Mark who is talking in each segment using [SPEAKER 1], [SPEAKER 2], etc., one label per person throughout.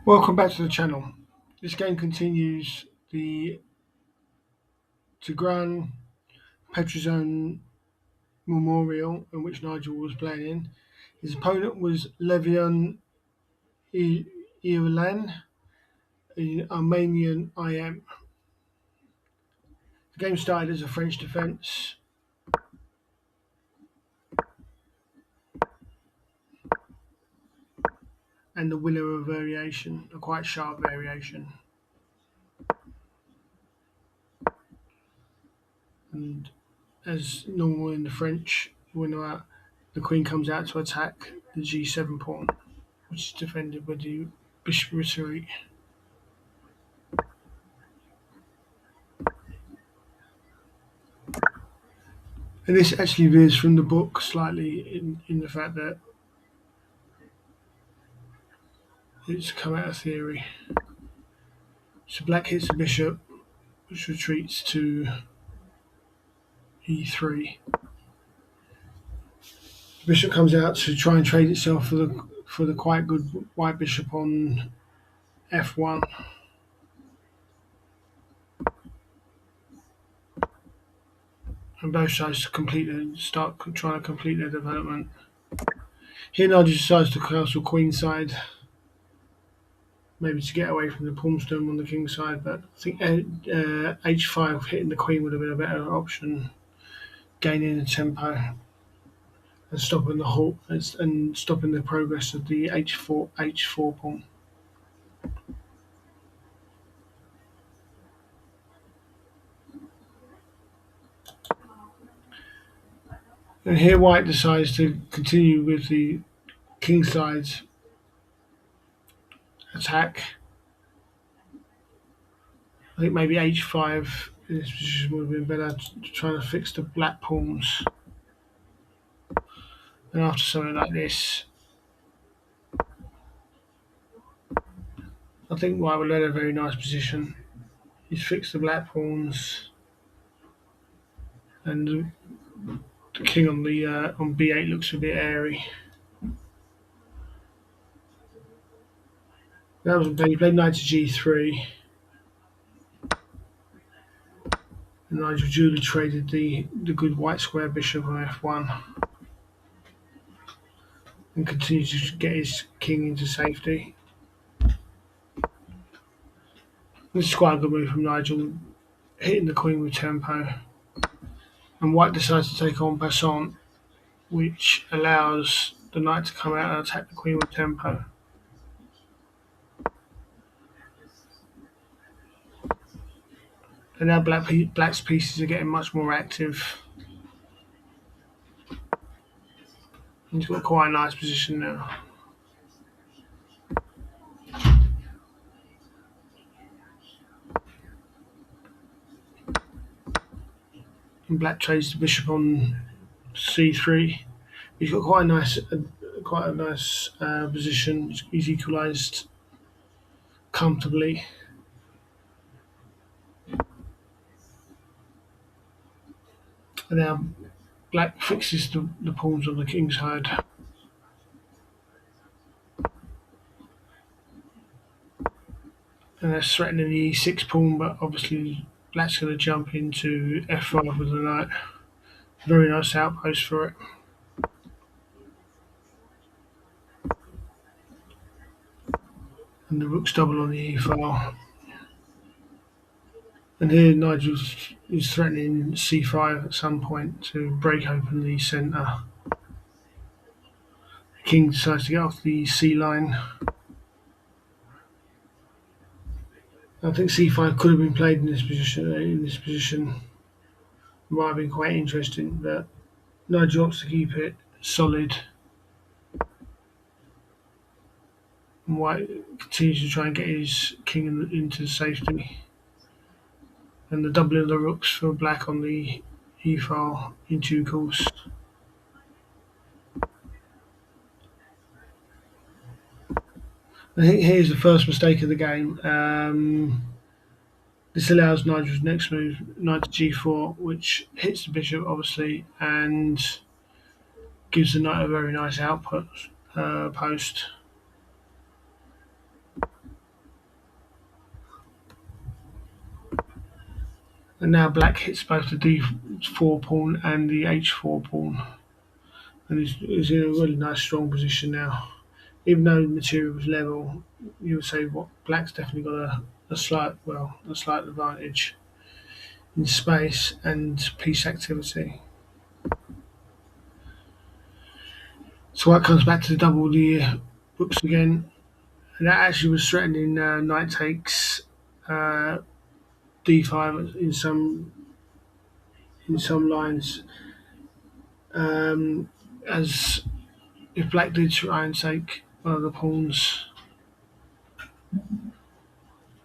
[SPEAKER 1] Welcome back to the channel. This game continues the Tigran Petrosian Memorial in which Nigel was playing in. His opponent was Levon E- Eolian in Armenian IM. The game started as a French defence and the winner of a variation, a quite sharp variation. And as normal in the French, winner the queen comes out to attack the g7 pawn, which is defended with the bishop retreat. And this actually veers from the book slightly in the fact that it's come out of theory. So black hits the bishop, which retreats to e3. The bishop comes out to try and trade itself for the quite good white bishop on f1. And both sides start trying to complete their development. Here Nigel decides to castle queenside, maybe to get away from the pawn storm on the king side, but I think h5 hitting the queen would have been a better option, gaining the tempo and stopping the stopping the progress of the h4 pawn. And here white decides to continue with the kingside attack. I think maybe h5 in this position would have been better, trying to fix the black pawns. And after something like this, I think white will let a very nice position. He's fixed the black pawns, and the king on the on b8 looks a bit airy. That was he played knight to g3, and Nigel duly traded the good white square bishop on f1, and continues to get his king into safety. This is quite a good move from Nigel, hitting the queen with tempo, and white decides to take on passant, which allows the knight to come out and attack the queen with tempo. And now black's pieces are getting much more active. He's got quite a nice position now. And black trades the bishop on c3. He's got quite a nice position. He's equalised comfortably. And now black fixes the pawns on the king's side. And that's threatening the e6 pawn, but obviously black's going to jump into f5 with the knight. Very nice outpost for it. And the rook's double on the e file. And here Nigel is threatening c5 at some point to break open the centre. The king decides to get off the c line. I think c5 could have been played in this position. Might have been quite interesting, but Nigel wants to keep it solid. And white continues to try and get his king into safety. And the doubling of the rooks for black on the e file in due course. I think here's the first mistake of the game. This allows Nigel's next move, knight to g4, which hits the bishop obviously and gives the knight a very nice output post. And now black hits both the d4 pawn and the h4 pawn, and is in a really nice strong position now. Even though the material was level, you would say what black's definitely got a slight advantage in space and piece activity. So white comes back to double the rooks again, and that actually was threatening knight takes uh, d5 in some lines. As if black did try and take one of the pawns,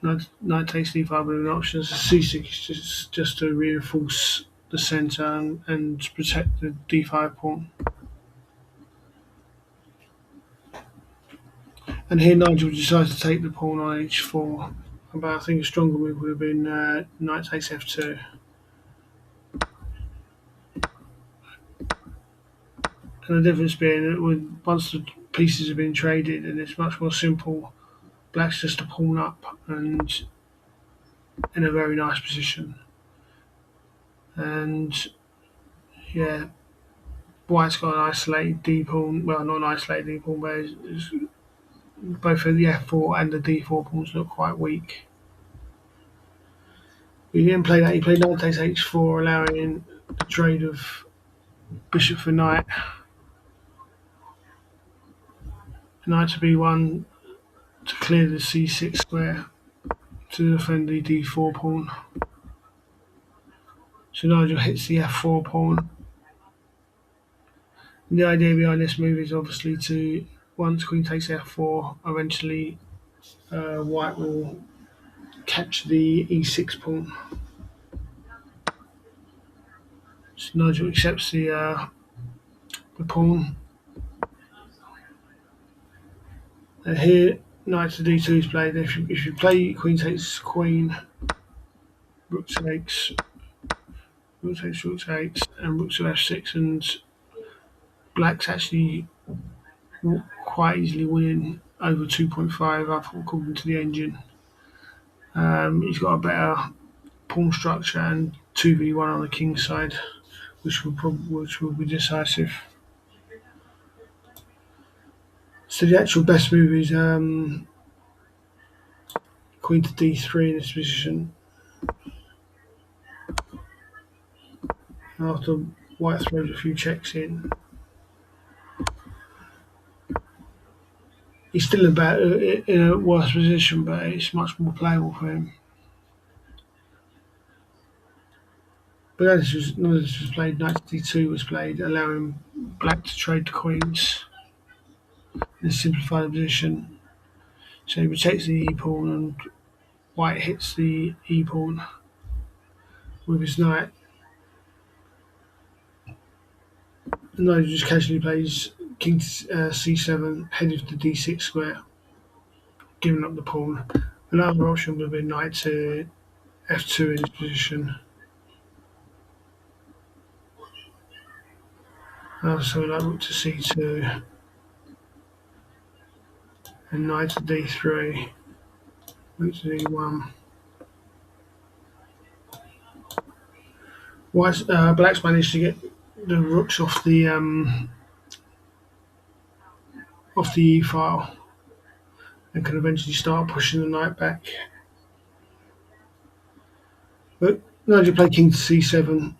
[SPEAKER 1] knight takes d5 with an option as a c6 just to reinforce the centre and protect the d5 pawn. And here Nigel decides to take the pawn on h4, but I think a stronger move would have been knight takes f2. And the difference being that once the pieces have been traded and it's much more simple, black's just a pawn up and in a very nice position. And yeah, white's got an isolated d pawn. Well, not an isolated d pawn, but both the f4 and the d4 pawns look quite weak. He didn't play that. He played knight takes h4, allowing the trade of bishop for knight, knight to b1 to clear the c6 square to defend the d4 pawn. So Nigel hits the f4 pawn. And the idea behind this move is obviously to, once queen takes f4, eventually white will catch the e6 pawn. So Nigel accepts the pawn. And here, knight to d2 is played. If you play queen takes queen, rook takes, rook takes, and rook to f6, and black's actually quite easily winning over 2.5 up according to the engine. He's got a better pawn structure and 2v1 on the king side, which will be decisive. So the actual best move is queen to d3 in this position. After white throws a few checks in, he's still in a worse position, but it's much more playable for him. But none of this was played. Knight to d2 was played, allowing black to trade the queens in a simplified position. So he protects the e pawn, and white hits the e pawn with his knight. And then he just casually plays king to c7, headed to d6 square, giving up the pawn. Another option would have been knight to f2 in this position. So like rook to c2 and knight to d3, rook to d1. Black's managed to get the rooks off the e file and can eventually start pushing the knight back. But Nigel played king to c7,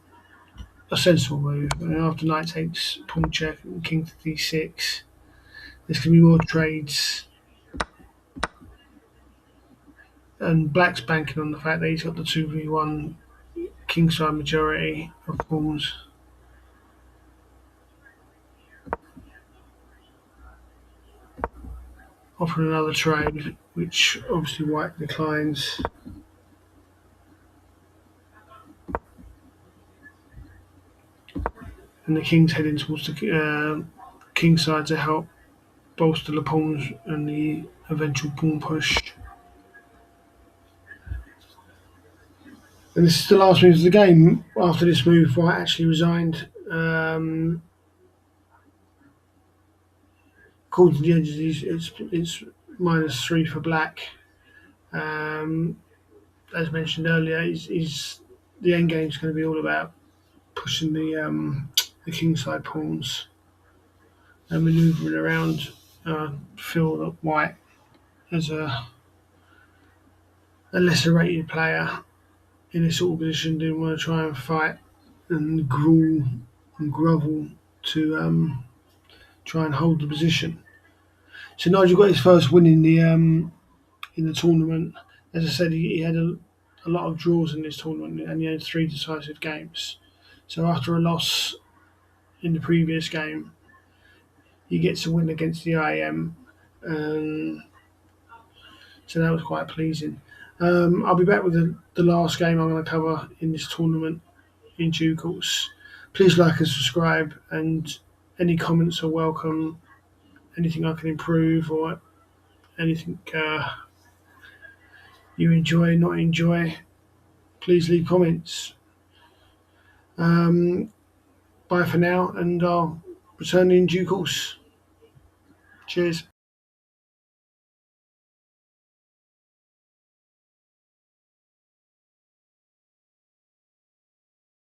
[SPEAKER 1] a sensible move. And after knight takes pawn check and king to d6, there's going to be more trades. And black's banking on the fact that he's got the 2v1 kingside majority of pawns. Offering another trade, which obviously white declines. And the king's heading towards the king side to help bolster the pawns and the eventual pawn push. And this is the last move of the game. After this move, white actually resigned. According to the edges, it's -3 for black. As mentioned earlier, he's the end game is going to be all about pushing the kingside pawns and manoeuvring around Phil White as a lesser rated player in this sort of position. Didn't want to try and fight and gruel and grovel to try and hold the position. So Nigel got his first win in the tournament. As I said, he had a lot of draws in this tournament, and he had 3 decisive games. So after a loss in the previous game, he gets a win against the IM, so that was quite pleasing. I'll be back with the last game I'm going to cover in this tournament in due course. Please like and subscribe, and any comments are welcome. Anything I can improve, or anything you enjoy, not enjoy, please leave comments. Bye for now, and I'll return in due course. Cheers.